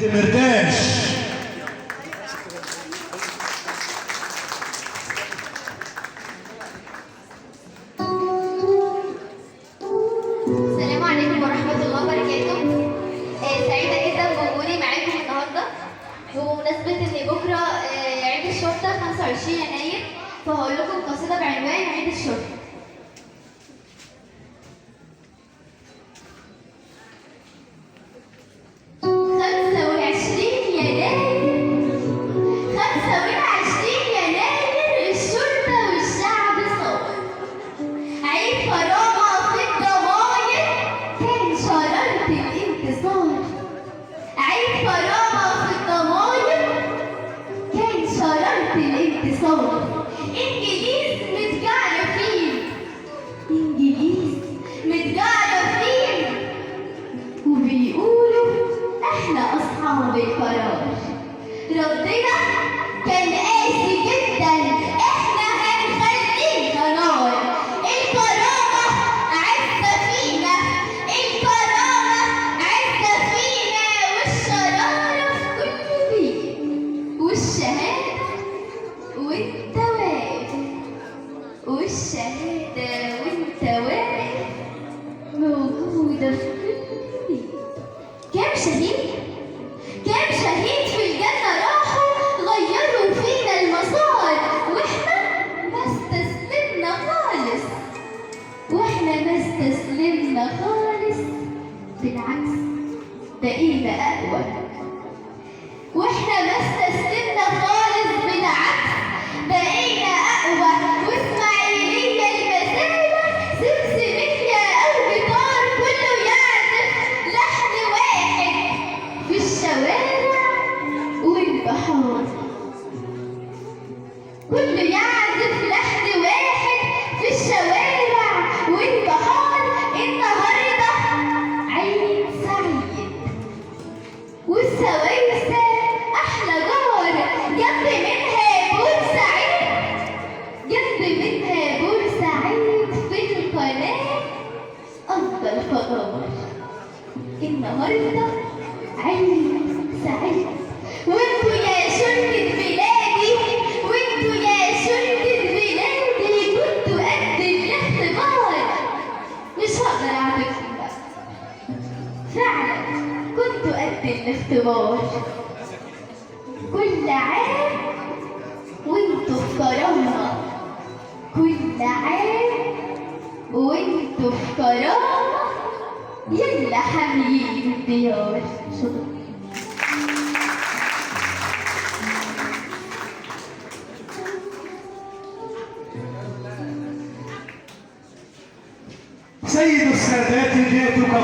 دمرداش. السلام عليكم ورحمة الله وبركاته. سعيدة جدا بوجودي معاكم النهاردة بمناسبة إن بكرة عيد الشرطة 25 يناير، فهقول لكم قصيدة بعنوان عيد الشرطة. 25 يناير الشرطة والشعب صار، عيد كرامة في الضماير كان شرارة الانتصار. عيد كرامة في الضماير كان شرارة الانتصار. إنجليز متجعرفين، إنجليز متجعرفين، وبيقولوا إحنا أصحاب القرار. ردنا كان قاسي جدا، إحنا هنخليها نار. الكرامة عزة فينا، الكرامة عزة فينا، والشرارة في كل بيت، والشهادة وانت واقف، والشهادة وانت واقف موجودة في كل بيت. كام شهيد، كام شهيد في الجنة راحوا غيروا فينا المسار، واحنا ما استسلمنا خالص، واحنا ما استسلمنا خالص، بالعكس بقينا أقوى. واحنا ما استسلمنا خالص، بالعكس بقينا أقوى. وإسماعيلية المسالة سمسمية أو جيتار كله يعزف لحن واحد في الشوارع والبحار، كله يعزف لحن واحد في الشوارع والبحار. النهارده عيد سعيد، والسويسة أحلى جار، جنب منها بورسعيد، جنب منها بورسعيد في القناة أفضل قرار. النهارده عيد سعيد، وانتوا يا شرطة بلادي، وانتوا يا شرطة بلادي كنتوا قد الاختبار. مش هقدر أعملكم بقى، فعلا كنتوا قد الاختبار. كل عام وانتوا في كرامة، كل عام وانتوا في كرامة، يلا حاميين الديار. شكرا. سيد السادات جئتك